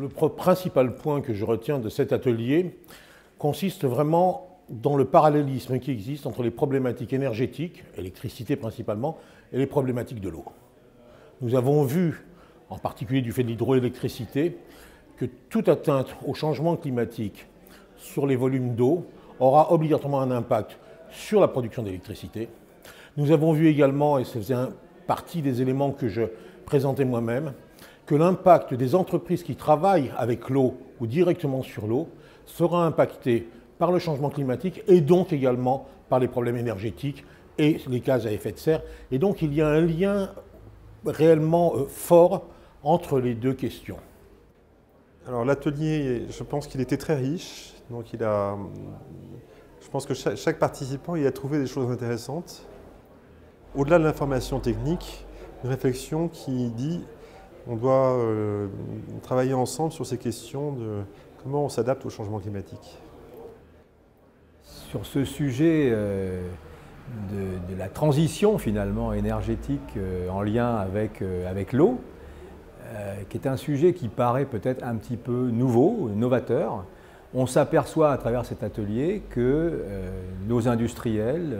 Le principal point que je retiens de cet atelier consiste vraiment dans le parallélisme qui existe entre les problématiques énergétiques, électricité principalement, et les problématiques de l'eau. Nous avons vu, en particulier du fait de l'hydroélectricité, que toute atteinte au changement climatique sur les volumes d'eau aura obligatoirement un impact sur la production d'électricité. Nous avons vu également, et ça faisait partie des éléments que je présentais moi-même, que l'impact des entreprises qui travaillent avec l'eau ou directement sur l'eau sera impacté par le changement climatique et donc également par les problèmes énergétiques et les gaz à effet de serre. Et donc il y a un lien réellement fort entre les deux questions. Alors l'atelier, je pense qu'il était très riche, donc je pense que chaque participant y a trouvé des choses intéressantes. Au-delà de l'information technique, une réflexion qui dit on doit travailler ensemble sur ces questions de comment on s'adapte au changement climatique. Sur ce sujet de la transition finalement énergétique en lien avec l'eau, qui est un sujet qui paraît peut-être un petit peu nouveau, novateur, on s'aperçoit à travers cet atelier que nos industriels,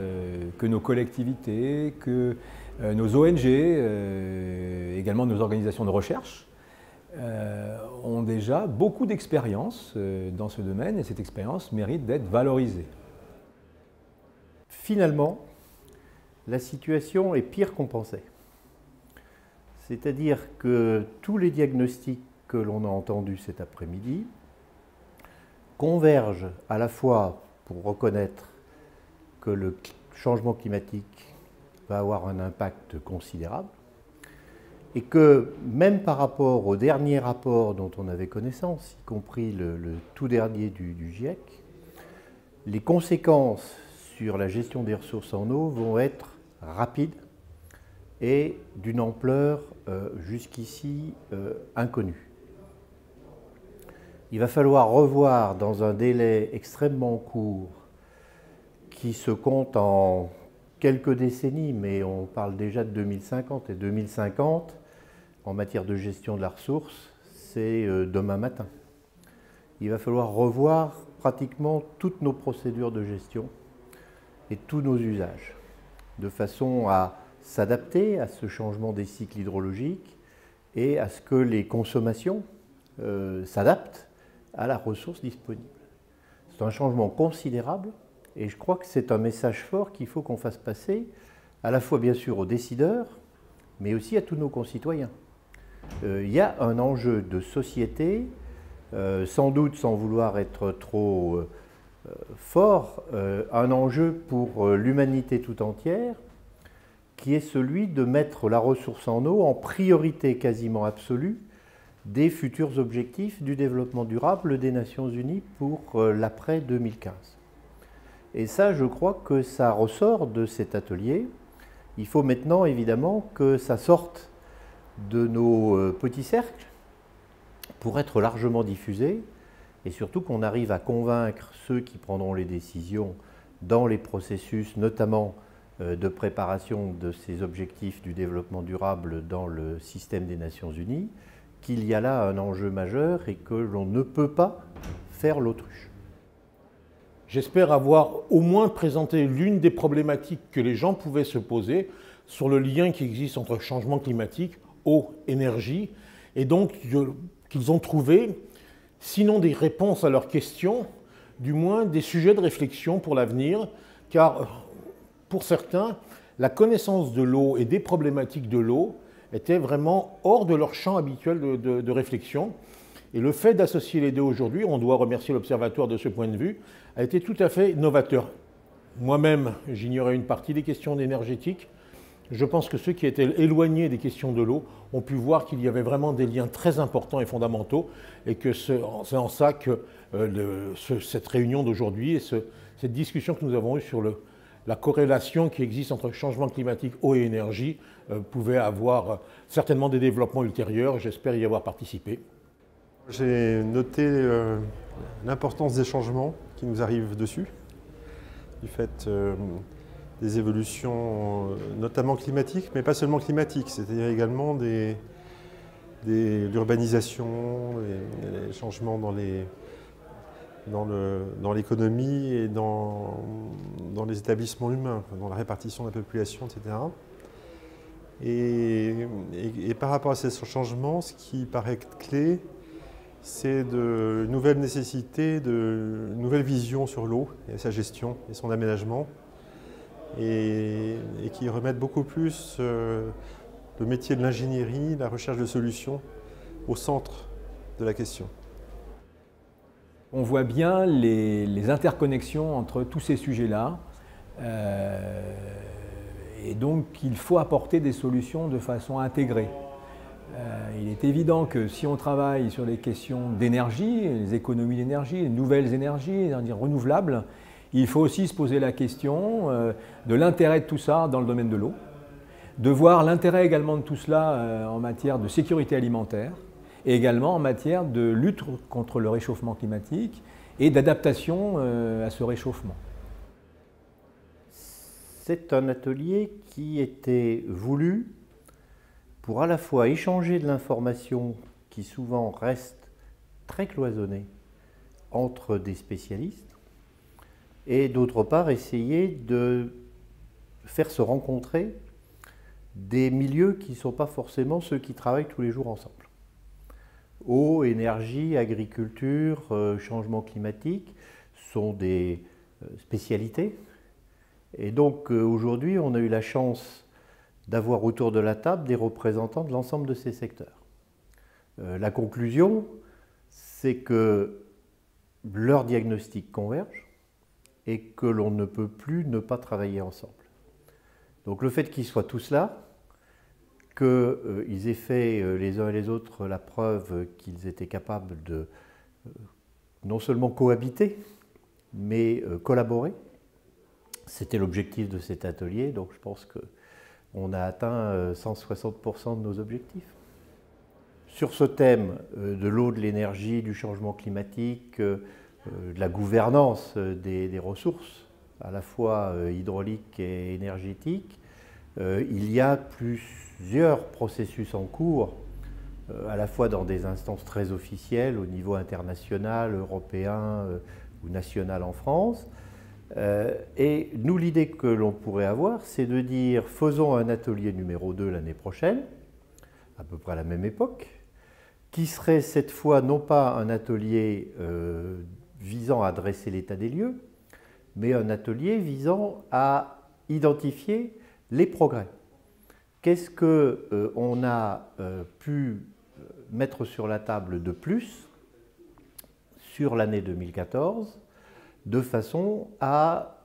que nos collectivités, que nos ONG, également nos organisations de recherche, ont déjà beaucoup d'expérience dans ce domaine et cette expérience mérite d'être valorisée. Finalement, la situation est pire qu'on pensait. C'est-à-dire que tous les diagnostics que l'on a entendus cet après-midi convergent à la fois pour reconnaître que le changement climatique va avoir un impact considérable et que même par rapport au dernier rapport dont on avait connaissance, y compris le tout dernier du GIEC, les conséquences sur la gestion des ressources en eau vont être rapides et d'une ampleur jusqu'ici inconnue. Il va falloir revoir dans un délai extrêmement court, qui se compte en quelques décennies, mais on parle déjà de 2050, et 2050, en matière de gestion de la ressource, c'est demain matin. Il va falloir revoir pratiquement toutes nos procédures de gestion et tous nos usages, de façon à s'adapter à ce changement des cycles hydrologiques et à ce que les consommations s'adaptent à la ressource disponible. C'est un changement considérable et je crois que c'est un message fort qu'il faut qu'on fasse passer à la fois bien sûr aux décideurs mais aussi à tous nos concitoyens. Il y a un enjeu de société, sans doute sans vouloir être trop fort, un enjeu pour l'humanité tout entière qui est celui de mettre la ressource en eau en priorité quasiment absolue des futurs objectifs du développement durable des Nations Unies pour l'après 2015. Et ça, je crois que ça ressort de cet atelier. Il faut maintenant, évidemment, que ça sorte de nos petits cercles pour être largement diffusé et surtout qu'on arrive à convaincre ceux qui prendront les décisions dans les processus, notamment de préparation de ces objectifs du développement durable dans le système des Nations Unies, qu'il y a là un enjeu majeur et que l'on ne peut pas faire l'autruche. J'espère avoir au moins présenté l'une des problématiques que les gens pouvaient se poser sur le lien qui existe entre changement climatique, eau, énergie, et donc qu'ils ont trouvé, sinon des réponses à leurs questions, du moins des sujets de réflexion pour l'avenir, car pour certains, la connaissance de l'eau et des problématiques de l'eau était vraiment hors de leur champ habituel de réflexion. Et le fait d'associer les deux aujourd'hui, on doit remercier l'Observatoire de ce point de vue, a été tout à fait novateur. Moi-même, j'ignorais une partie des questions énergétiques. Je pense que ceux qui étaient éloignés des questions de l'eau ont pu voir qu'il y avait vraiment des liens très importants et fondamentaux et que c'est en ça que cette réunion d'aujourd'hui et cette discussion que nous avons eue sur la corrélation qui existe entre changement climatique, eau et énergie pouvait avoir certainement des développements ultérieurs. J'espère y avoir participé. J'ai noté l'importance des changements qui nous arrivent dessus, du fait des évolutions notamment climatiques, mais pas seulement climatiques, c'est-à-dire également des l'urbanisation, les changements dans l'économie et dans les établissements humains, dans la répartition de la population, etc. Et par rapport à ces changements, ce qui paraît clé, c'est de nouvelles nécessités, de nouvelles visions sur l'eau et sa gestion et son aménagement, et qui remettent beaucoup plus le métier de l'ingénierie, la recherche de solutions au centre de la question. On voit bien les interconnexions entre tous ces sujets-là. Et donc, il faut apporter des solutions de façon intégrée. Il est évident que si on travaille sur les questions d'énergie, les économies d'énergie, les nouvelles énergies renouvelables, il faut aussi se poser la question de l'intérêt de tout ça dans le domaine de l'eau, de voir l'intérêt également de tout cela en matière de sécurité alimentaire et également en matière de lutte contre le réchauffement climatique et d'adaptation à ce réchauffement. C'est un atelier qui était voulu pour à la fois échanger de l'information qui souvent reste très cloisonnée entre des spécialistes et d'autre part essayer de faire se rencontrer des milieux qui ne sont pas forcément ceux qui travaillent tous les jours ensemble. Eau, énergie, agriculture, changement climatique sont des spécialités. Et donc aujourd'hui, on a eu la chance d'avoir autour de la table des représentants de l'ensemble de ces secteurs. La conclusion, c'est que leurs diagnostics convergent et que l'on ne peut plus ne pas travailler ensemble. Donc le fait qu'ils soient tous là, qu'ils aient fait les uns et les autres la preuve qu'ils étaient capables de non seulement cohabiter, mais collaborer, c'était l'objectif de cet atelier, donc je pense qu'on a atteint 160% de nos objectifs. Sur ce thème de l'eau, de l'énergie, du changement climatique, de la gouvernance des ressources, à la fois hydrauliques et énergétiques, il y a plusieurs processus en cours, à la fois dans des instances très officielles au niveau international, européen ou national en France. Et nous, l'idée que l'on pourrait avoir, c'est de dire faisons un atelier numéro 2 l'année prochaine, à peu près à la même époque, qui serait cette fois non pas un atelier visant à dresser l'état des lieux, mais un atelier visant à identifier les progrès. Qu'est-ce qu'on a pu mettre sur la table de plus sur l'année 2014, de façon à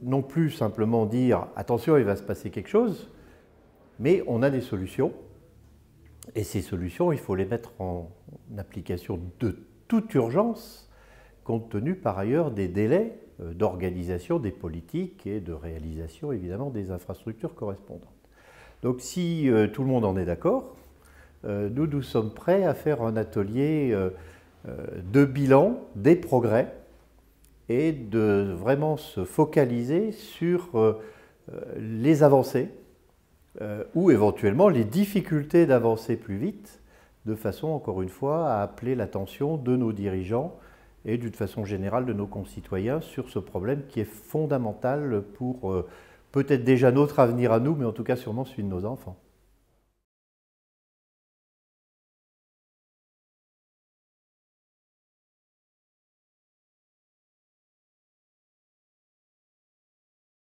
non plus simplement dire « attention, il va se passer quelque chose », mais on a des solutions, et ces solutions, il faut les mettre en application de toute urgence, compte tenu par ailleurs des délais d'organisation des politiques et de réalisation évidemment des infrastructures correspondantes. Donc si tout le monde en est d'accord, nous sommes prêts à faire un atelier de bilan des progrès et de vraiment se focaliser sur les avancées ou éventuellement les difficultés d'avancer plus vite, de façon encore une fois à appeler l'attention de nos dirigeants et d'une façon générale de nos concitoyens sur ce problème qui est fondamental pour peut-être déjà notre avenir à nous, mais en tout cas sûrement celui de nos enfants.